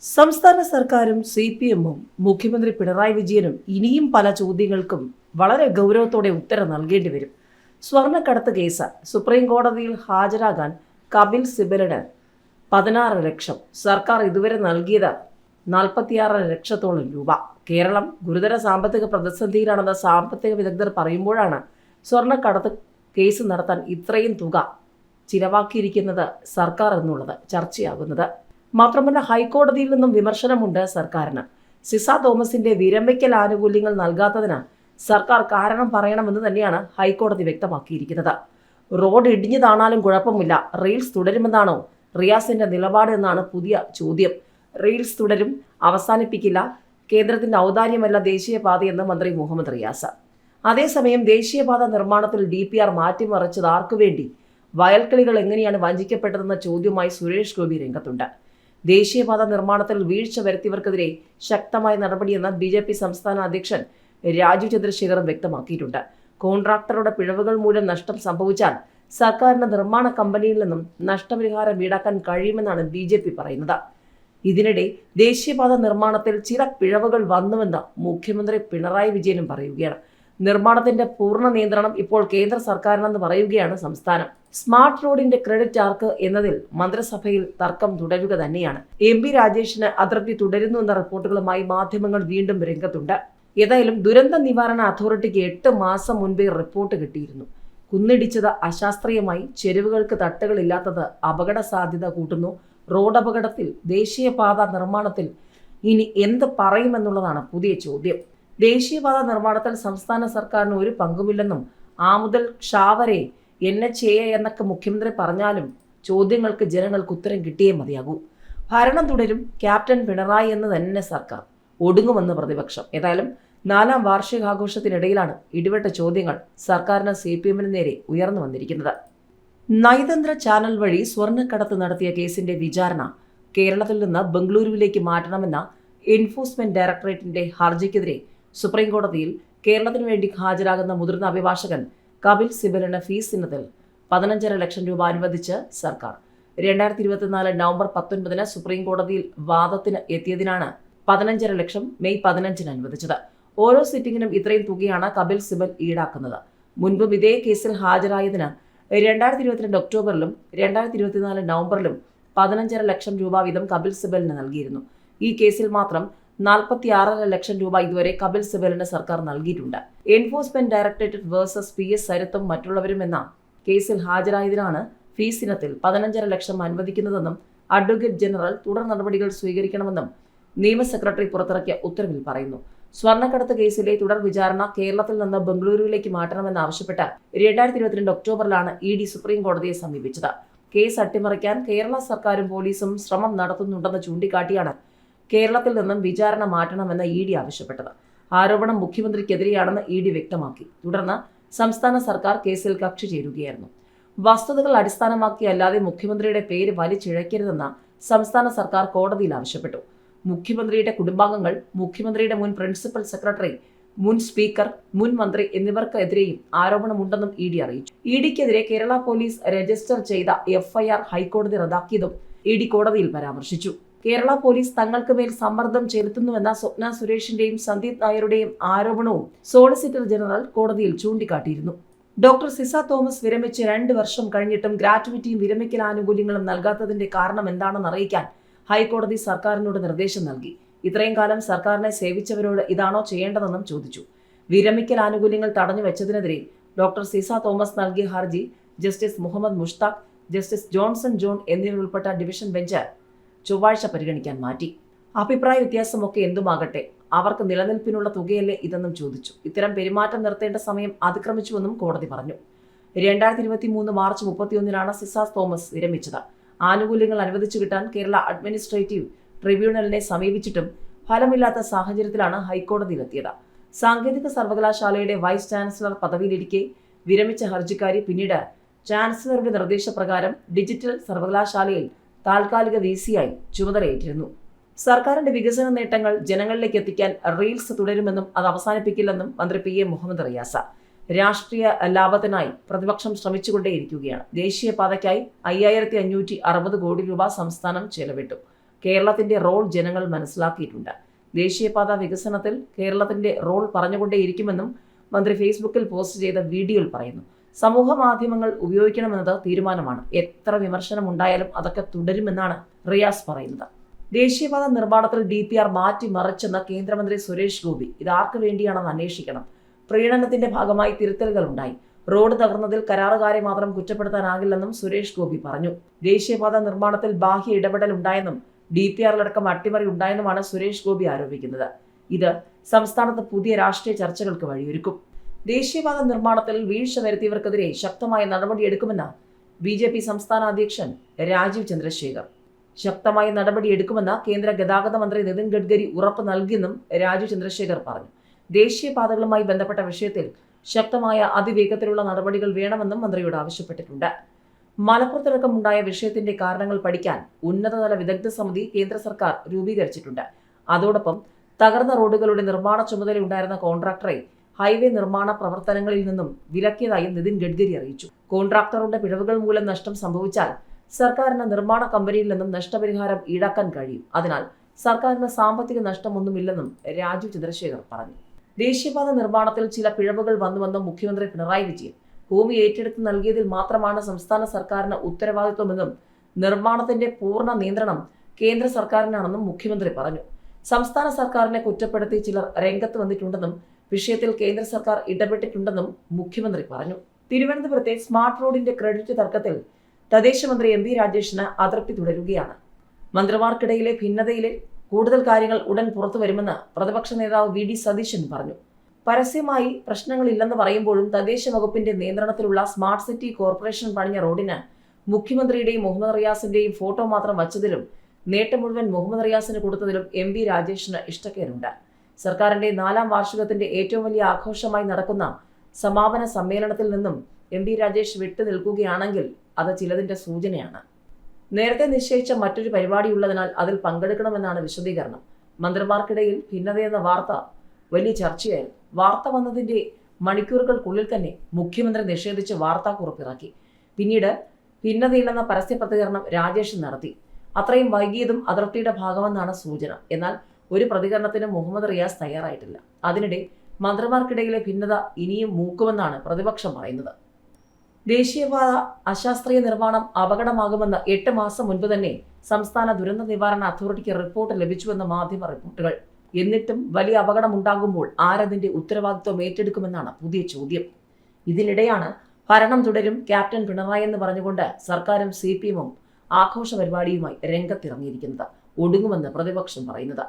സംസ്ഥാന സർക്കാരും CPM-ഉം മുഖ്യമന്ത്രി പിണറായി വിജയനും ഇനിയും പല ചോദ്യങ്ങൾക്കും വളരെ ഗൗരവത്തോടെ ഉത്തരം നൽകേണ്ടി വരും. സ്വർണ്ണക്കടത്ത് കേസ് സുപ്രീം കോടതിയിൽ ഹാജരാകാൻ കപിൽ സിബലിന് 16 ലക്ഷം, സർക്കാർ ഇതുവരെ നൽകിയത് 46 ലക്ഷത്തോളം രൂപ. കേരളം ഗുരുതര സാമ്പത്തിക പ്രതിസന്ധിയിലാണെന്ന് സാമ്പത്തിക വിദഗ്ധർ പറയുമ്പോഴാണ് സ്വർണ്ണക്കടത്ത് കേസ് നടത്താൻ ഇത്രയും തുക ചിലവാക്കിയിരിക്കുന്നത് സർക്കാർ എന്നുള്ളത് ചർച്ചയാകുന്നത്. മാത്രമല്ല, ഹൈക്കോടതിയിൽ നിന്നും വിമർശനമുണ്ട് സർക്കാരിന്. സിസ തോമസിന്റെ വിരമിക്കൽ ആനുകൂല്യങ്ങൾ നൽകാത്തതിന് സർക്കാർ കാരണം പറയണമെന്ന് തന്നെയാണ് ഹൈക്കോടതി വ്യക്തമാക്കിയിരിക്കുന്നത്. റോഡ് ഇടിഞ്ഞു താണാലും കുഴപ്പമില്ല, റീൽസ് തുടരുമെന്നാണോ റിയാസിന്റെ നിലപാട് എന്നാണ് പുതിയ ചോദ്യം. റീൽസ് തുടരും, അവസാനിപ്പിക്കില്ല, കേന്ദ്രത്തിന്റെ ഔദാര്യമല്ല ദേശീയപാതയെന്ന് മന്ത്രി മുഹമ്മദ് റിയാസ്. അതേസമയം ദേശീയപാത നിർമ്മാണത്തിൽ DPR മാറ്റിമറിച്ചത് ആർക്കുവേണ്ടി, വയൽക്കിളികൾ എങ്ങനെയാണ് വഞ്ചിക്കപ്പെട്ടതെന്ന ചോദ്യവുമായി സുരേഷ് ഗോപി രംഗത്തുണ്ട്. ദേശീയപാത നിർമ്മാണത്തിൽ വീഴ്ച വരുത്തിയവർക്കെതിരെ ശക്തമായ നടപടിയെന്ന് BJP സംസ്ഥാന അധ്യക്ഷൻ രാജു ചന്ദ്രശേഖറും വ്യക്തമാക്കിയിട്ടുണ്ട്. കോൺട്രാക്ടറുടെ പിഴവുകൾ മൂലം നഷ്ടം സംഭവിച്ചാൽ സർക്കാരിന്റെ നിർമ്മാണ കമ്പനിയിൽ നിന്നും നഷ്ടപരിഹാരം ഈടാക്കാൻ കഴിയുമെന്നാണ് BJP പറയുന്നത്. ഇതിനിടെ ദേശീയപാത നിർമ്മാണത്തിൽ ചില പിഴവുകൾ വന്നുവെന്ന് മുഖ്യമന്ത്രി പിണറായി വിജയനും പറയുകയാണ്. നിർമ്മാണത്തിന്റെ പൂർണ്ണ നിയന്ത്രണം ഇപ്പോൾ കേന്ദ്ര സർക്കാരിനെന്ന് പറയുകയാണ് സംസ്ഥാനം. സ്മാർട്ട് റോഡിന്റെ ക്രെഡിറ്റ് ആർക്ക് എന്നതിൽ മന്ത്രിസഭയിൽ തർക്കം തുടരുക തന്നെയാണ്. MP രാജേഷിന് അതൃപ്തി തുടരുന്നു എന്ന റിപ്പോർട്ടുകളുമായി മാധ്യമങ്ങൾ വീണ്ടും രംഗത്തുണ്ട്. ഏതായാലും ദുരന്ത നിവാരണ അതോറിറ്റിക്ക് 8 മാസം മുൻപേ റിപ്പോർട്ട് കിട്ടിയിരുന്നു. കുന്നിടിച്ചത് അശാസ്ത്രീയമായി, ചെരുവുകൾക്ക് തട്ടുകളില്ലാത്തത് അപകട സാധ്യത കൂട്ടുന്നു, റോഡ് അപകടത്തിൽ ദേശീയപാത നിർമ്മാണത്തിൽ ഇനി എന്ത് പറയുമെന്നുള്ളതാണ് പുതിയ ചോദ്യം. ദേശീയപാത നിർമ്മാണത്തിൽ സംസ്ഥാന സർക്കാരിന് ഒരു പങ്കുമില്ലെന്നും ആ മുതൽ ക്ഷ വരെ NHAI എന്നൊക്കെ മുഖ്യമന്ത്രി പറഞ്ഞാലും ചോദ്യങ്ങൾക്ക് ജനങ്ങൾക്ക് ഉത്തരം കിട്ടിയേ മതിയാകൂ. ഭരണം തുടരും, ക്യാപ്റ്റൻ പിണറായി എന്ന് തന്നെ സർക്കാർ, ഒടുങ്ങുമെന്ന് പ്രതിപക്ഷം. ഏതായാലും 4ാം വാർഷികാഘോഷത്തിനിടയിലാണ് ഇടിവെട്ട ചോദ്യങ്ങൾ സർക്കാരിന് CPM-ന് നേരെ ഉയർന്നു വന്നിരിക്കുന്നത്. നയതന്ത്ര ചാനൽ വഴി സ്വർണ്ണക്കടത്ത് നടത്തിയ കേസിന്റെ വിചാരണ കേരളത്തിൽ നിന്ന് ബംഗളൂരുവിലേക്ക് മാറ്റണമെന്ന എൻഫോഴ്സ്മെന്റ് ഡയറക്ടറേറ്റിന്റെ ഹർജിക്കെതിരെ സുപ്രീം കോടതിയിൽ കേരളത്തിനു വേണ്ടി ഹാജരാകുന്ന മുതിർന്ന അഭിഭാഷകൻ കപിൽ സിബലിന് ഫീസ് ഇനത്തിൽ 15.5 ലക്ഷം രൂപ അനുവദിച്ച് സർക്കാർ. 2024 നവംബർ 19 സുപ്രീം കോടതിയിൽ വാദത്തിന് എത്തിയതിനാണ് 15.5 ലക്ഷം മെയ് 15 അനുവദിച്ചത്. ഓരോ സിറ്റിംഗിനും ഇത്രയും തുകയാണ് കപിൽ സിബൽ ഈടാക്കുന്നത്. മുൻപും ഇതേ കേസിൽ ഹാജരായതിന് 2022 ഒക്ടോബറിലും 2024 നവംബറിലും 15.5 ലക്ഷം രൂപ വീതം കപിൽ സിബലിന് നൽകിയിരുന്നു. ഈ കേസിൽ മാത്രം 46.5 ലക്ഷം രൂപ ഇതുവരെ കപിൽ സിബലിന് സർക്കാർ നൽകിയിട്ടുണ്ട്. എൻഫോഴ്സ്മെന്റ് ഡയറക്ടറേറ്റ് വേഴ്സസ് PS സരിത്തും മറ്റുള്ളവരും എന്ന കേസിൽ ഹാജരായതിനാണ് ഫീസ് ഇനത്തിൽ 15.5 ലക്ഷം അനുവദിക്കുന്നതെന്നും അഡ്വക്കേറ്റ് ജനറൽ തുടർ നടപടികൾ സ്വീകരിക്കണമെന്നും നിയമ സെക്രട്ടറി പുറത്തിറക്കിയ ഉത്തരവിൽ പറയുന്നു. സ്വർണ്ണക്കടത്ത് കേസിലെ തുടർ വിചാരണ കേരളത്തിൽ നിന്ന് ബംഗളൂരുവിലേക്ക് മാറ്റണമെന്നാവശ്യപ്പെട്ട് 2022 ഒക്ടോബറിലാണ് ED സുപ്രീം കോടതിയെ സമീപിച്ചത്. കേസ് അട്ടിമറിക്കാൻ കേരള സർക്കാരും പോലീസും ശ്രമം നടത്തുന്നുണ്ടെന്ന് ചൂണ്ടിക്കാട്ടിയാണ് കേരളത്തിൽ നിന്നും വിചാരണ മാറ്റണമെന്ന് ED ആവശ്യപ്പെട്ടത്. ആരോപണം മുഖ്യമന്ത്രിക്കെതിരെയാണെന്ന് ED വ്യക്തമാക്കി. തുടർന്ന് സംസ്ഥാന സർക്കാർ കേസിൽ കക്ഷി ചേരുകയായിരുന്നു. വസ്തുതകൾ അടിസ്ഥാനമാക്കിയല്ലാതെ മുഖ്യമന്ത്രിയുടെ പേര് വലിച്ചിഴക്കരുതെന്ന് സംസ്ഥാന സർക്കാർ കോടതിയിൽ ആവശ്യപ്പെട്ടു. മുഖ്യമന്ത്രിയുടെ കുടുംബാംഗങ്ങൾ, മുഖ്യമന്ത്രിയുടെ മുൻ പ്രിൻസിപ്പൽ സെക്രട്ടറി, മുൻ സ്പീക്കർ, മുൻ മന്ത്രി എന്നിവർക്കെതിരെയും ആരോപണമുണ്ടെന്നും ED അറിയിച്ചു. EDക്കെതിരെ കേരള പോലീസ് രജിസ്റ്റർ ചെയ്ത FIR ഹൈക്കോടതി റദ്ദാക്കിയതും ED കോടതിയിൽ പരാമർശിച്ചു. കേരള പോലീസ് തങ്ങൾക്ക് മേൽ സമ്മർദ്ദം ചെലുത്തുന്നുവെന്ന സ്വപ്ന സുരേഷിന്റെയും സന്ദീപ് നായരുടെയും ആരോപണവും സോളിസിറ്റർ ജനറൽ കോടതിയിൽ ചൂണ്ടിക്കാട്ടിയിരുന്നു. ഡോക്ടർ സിസ തോമസ് വിരമിച്ച് 2 വർഷം കഴിഞ്ഞിട്ടും ഗ്രാറ്റുവിറ്റിയും വിരമിക്കൽ ആനുകൂല്യങ്ങളും നൽകാത്തതിന്റെ കാരണം എന്താണെന്ന് അറിയിക്കാൻ ഹൈക്കോടതി സർക്കാരിനോട് നിർദ്ദേശം നൽകി. ഇത്രയും കാലം സർക്കാരിനെ സേവിച്ചവരോട് ഇതാണോ ചെയ്യേണ്ടതെന്നും ചോദിച്ചു. വിരമിക്കൽ ആനുകൂല്യങ്ങൾ തടഞ്ഞു വെച്ചതിനെതിരെ ഡോക്ടർ സിസ തോമസ് നൽകിയ ഹർജി ജസ്റ്റിസ് മുഹമ്മദ് മുഷ്താഖ്, ജസ്റ്റിസ് ജോൺസൺ ജോൺ എന്നിവരുൾപ്പെട്ട ഡിവിഷൻ ബെഞ്ച് ചൊവ്വാഴ്ച പരിഗണിക്കാൻ മാറ്റി. അഭിപ്രായ വ്യത്യാസമൊക്കെ എന്തുമാകട്ടെ, അവർക്ക് നിലനിൽപ്പിനുള്ള തുകയല്ലേ ഇതെന്നും ചോദിച്ചു. ഇത്തരം പെരുമാറ്റം നിർത്തേണ്ട സമയം അതിക്രമിച്ചുവെന്നും കോടതി പറഞ്ഞു. 2023 മാർച്ച് 31 സിസ തോമസ് വിരമിച്ചത്. ആനുകൂല്യങ്ങൾ അനുവദിച്ചു കിട്ടാൻ കേരള അഡ്മിനിസ്ട്രേറ്റീവ് ട്രിബ്യൂണലിനെ സമീപിച്ചിട്ടും ഫലമില്ലാത്ത സാഹചര്യത്തിലാണ് ഹൈക്കോടതിയിലെത്തിയത്. സാങ്കേതിക സർവകലാശാലയുടെ വൈസ് ചാൻസലർ പദവിയിലിരിക്കെ വിരമിച്ച ഹർജിക്കാരി പിന്നീട് ചാൻസലറുടെ നിർദ്ദേശപ്രകാരം ഡിജിറ്റൽ സർവകലാശാലയിൽ താൽക്കാലിക VC-യായി ചുമതലയേറ്റിരുന്നു. സർക്കാരിന്റെ വികസന നേട്ടങ്ങൾ ജനങ്ങളിലേക്ക് എത്തിക്കാൻ റീൽസ് തുടരുമെന്നും അത് അവസാനിപ്പിക്കില്ലെന്നും മന്ത്രി PA മുഹമ്മദ് റിയാസ്. രാഷ്ട്രീയ ലാഭത്തിനായി പ്രതിപക്ഷം ശ്രമിച്ചുകൊണ്ടേയിരിക്കുകയാണ്. ദേശീയപാതയ്ക്കായി 5560 കോടി രൂപ സംസ്ഥാനം ചെലവിട്ടു. കേരളത്തിന്റെ റോൾ ജനങ്ങൾ മനസ്സിലാക്കിയിട്ടുണ്ട്. ദേശീയപാത വികസനത്തിൽ കേരളത്തിന്റെ റോൾ പറഞ്ഞുകൊണ്ടേയിരിക്കുമെന്നും മന്ത്രി ഫേസ്ബുക്കിൽ പോസ്റ്റ് ചെയ്ത വീഡിയോയിൽ പറയുന്നു. സമൂഹ മാധ്യമങ്ങൾ ഉപയോഗിക്കണമെന്നത് തീരുമാനമാണ്. എത്ര വിമർശനം ഉണ്ടായാലും അതൊക്കെ തുടരുമെന്നാണ് റിയാസ് പറയുന്നത്. ദേശീയപാത നിർമ്മാണത്തിൽ DPR മാറ്റിമറിച്ചെന്ന കേന്ദ്രമന്ത്രി സുരേഷ് ഗോപി ഇതാർക്ക് വേണ്ടിയാണെന്ന് അന്വേഷിക്കണം. പ്രീണനത്തിന്റെ ഭാഗമായി തിരുത്തലുകൾ ഉണ്ടായി. റോഡ് തകർന്നതിൽ കരാറുകാരെ മാത്രം കുറ്റപ്പെടുത്താനാകില്ലെന്നും സുരേഷ് ഗോപി പറഞ്ഞു. ദേശീയപാത നിർമ്മാണത്തിൽ ബാഹ്യ ഇടപെടൽ ഉണ്ടായെന്നും DPRലടക്കം അട്ടിമറി ഉണ്ടായെന്നുമാണ് സുരേഷ് ഗോപി ആരോപിക്കുന്നത്. ഇത് സംസ്ഥാനത്ത് പുതിയ രാഷ്ട്രീയ ചർച്ചകൾക്ക് വഴിയൊരുക്കും. ദേശീയപാത നിർമ്മാണത്തിൽ വീഴ്ച വരുത്തിയവർക്കെതിരെ ശക്തമായ നടപടിയെടുക്കുമെന്ന് BJP സംസ്ഥാന അധ്യക്ഷൻ രാജീവ് ചന്ദ്രശേഖർ. ശക്തമായ നടപടിയെടുക്കുമെന്ന് കേന്ദ്ര ഗതാഗത മന്ത്രി നിതിൻ ഗഡ്കരി ഉറപ്പ് നൽകിയെന്നും രാജീവ് ചന്ദ്രശേഖർ പറഞ്ഞു. ദേശീയപാതകളുമായി ബന്ധപ്പെട്ട വിഷയത്തിൽ ശക്തമായ അതിവേഗത്തിലുള്ള നടപടികൾ വേണമെന്നും മന്ത്രിയോട് ആവശ്യപ്പെട്ടിട്ടുണ്ട്. മലപ്പുറത്തടക്കമുണ്ടായ വിഷയത്തിന്റെ കാരണങ്ങൾ പഠിക്കാൻ ഉന്നതതല വിദഗ്ധ സമിതി കേന്ദ്ര സർക്കാർ രൂപീകരിച്ചിട്ടുണ്ട്. അതോടൊപ്പം തകർന്ന റോഡുകളുടെ നിർമ്മാണ ചുമതലയുണ്ടായിരുന്ന കോൺട്രാക്ടറെ ഹൈവേ നിർമ്മാണ പ്രവർത്തനങ്ങളിൽ നിന്നും വിലക്കിയതായും നിതിൻ ഗഡ്കരി അറിയിച്ചു. കോൺട്രാക്ടറുടെ പിഴവുകൾ മൂലം നഷ്ടം സംഭവിച്ചാൽ സർക്കാരിന് നിർമ്മാണ കമ്പനിയിൽ നിന്നും നഷ്ടപരിഹാരം ഈടാക്കാൻ കഴിയും. അതിനാൽ സർക്കാരിന് സാമ്പത്തിക നഷ്ടമൊന്നുമില്ലെന്നും രാജീവ് ചന്ദ്രശേഖർ പറഞ്ഞു. ദേശീയപാത നിർമ്മാണത്തിൽ ചില പിഴവുകൾ വന്നുവെന്നും മുഖ്യമന്ത്രി പിണറായി വിജയൻ. ഭൂമി ഏറ്റെടുത്ത് നൽകിയതിൽ മാത്രമാണ് സംസ്ഥാന സർക്കാരിന് ഉത്തരവാദിത്വമെന്നും നിർമ്മാണത്തിന്റെ പൂർണ്ണ നിയന്ത്രണം കേന്ദ്ര സർക്കാരിനാണെന്നും മുഖ്യമന്ത്രി പറഞ്ഞു. സംസ്ഥാന സർക്കാരിനെ കുറ്റപ്പെടുത്തി ചിലർ രംഗത്ത് വന്നിട്ടുണ്ടെന്നും വിഷയത്തിൽ കേന്ദ്ര സർക്കാർ ഇടപെട്ടിട്ടുണ്ടെന്നും മുഖ്യമന്ത്രി പറഞ്ഞു. തിരുവനന്തപുരത്തെ സ്മാർട്ട് റോഡിന്റെ ക്രെഡിറ്റ് തർക്കത്തിൽ തദ്ദേശ മന്ത്രി MP രാജേഷിന് അതൃപ്തി തുടരുകയാണ്. മന്ത്രിമാർക്കിടയിലെ ഭിന്നതയിലെ കൂടുതൽ കാര്യങ്ങൾ ഉടൻ പുറത്തു വരുമെന്ന് പ്രതിപക്ഷ നേതാവ് VD സതീശൻ പറഞ്ഞു. പരസ്യമായി പ്രശ്നങ്ങളില്ലെന്ന് പറയുമ്പോഴും തദ്ദേശ വകുപ്പിന്റെ നിയന്ത്രണത്തിലുള്ള സ്മാർട്ട് സിറ്റി കോർപ്പറേഷൻ പണിഞ്ഞ റോഡിന് മുഖ്യമന്ത്രിയുടെയും മുഹമ്മദ് റിയാസിന്റെയും ഫോട്ടോ മാത്രം വച്ചതിലും നേട്ടം മുഴുവൻ മുഹമ്മദ് റിയാസിന് കൊടുത്തതിലും MP രാജേഷിന് ഇഷ്ടക്കേടുണ്ട്. സർക്കാരിന്റെ 4ാം വാർഷികത്തിന്റെ ഏറ്റവും വലിയ ആഘോഷമായി നടക്കുന്ന സമാപന സമ്മേളനത്തിൽ നിന്നും MP രാജേഷ് വിട്ടു നിൽക്കുകയാണെങ്കിൽ അത് ചിലതിന്റെ സൂചനയാണ്. നേരത്തെ നിശ്ചയിച്ച മറ്റൊരു പരിപാടിയുള്ളതിനാൽ അതിൽ പങ്കെടുക്കണമെന്നാണ് വിശദീകരണം. മന്ത്രിമാർക്കിടയിൽ ഭിന്നതയെന്ന വാർത്ത വലിയ ചർച്ചയായിരുന്നു. വാർത്ത വന്നതിന്റെ മണിക്കൂറുകൾക്കുള്ളിൽ തന്നെ മുഖ്യമന്ത്രി നിഷേധിച്ച് വാർത്താക്കുറിപ്പിറക്കി. പിന്നീട് ഭിന്നതയില്ലെന്ന പരസ്യ പ്രതികരണം രാജേഷ് നടത്തി. അത്രയും വൈകിയതും അതൃപ്തിയുടെ ഭാഗമെന്നാണ് സൂചന. എന്നാൽ ഒരു പ്രതികരണത്തിന് മുഹമ്മദ് റിയാസ് തയ്യാറായിട്ടില്ല. അതിനിടെ മന്ത്രിമാർക്കിടയിലെ ഭിന്നത ഇനിയും മൂക്കുമെന്നാണ് പ്രതിപക്ഷം പറയുന്നത്. ദേശീയപാത അശാസ്ത്രീയ നിർമ്മാണം അപകടമാകുമെന്ന് 8 മാസം മുൻപ് തന്നെ സംസ്ഥാന ദുരന്ത നിവാരണ അതോറിറ്റിക്ക് റിപ്പോർട്ട് ലഭിച്ചുവെന്ന മാധ്യമ റിപ്പോർട്ടുകൾ. എന്നിട്ടും വലിയ അപകടമുണ്ടാകുമ്പോൾ ആരതിന്റെ ഉത്തരവാദിത്വം ഏറ്റെടുക്കുമെന്നാണ് പുതിയ ചോദ്യം. ഇതിനിടെയാണ് ഭരണം തുടരും ക്യാപ്റ്റൻ പിണറായി എന്ന് പറഞ്ഞുകൊണ്ട് സർക്കാരും CPM-ഉം ആഘോഷ പരിപാടിയുമായി രംഗത്തിറങ്ങിയിരിക്കുന്നത്. ഒടുങ്ങുമെന്ന് പ്രതിപക്ഷം പറയുന്നത്.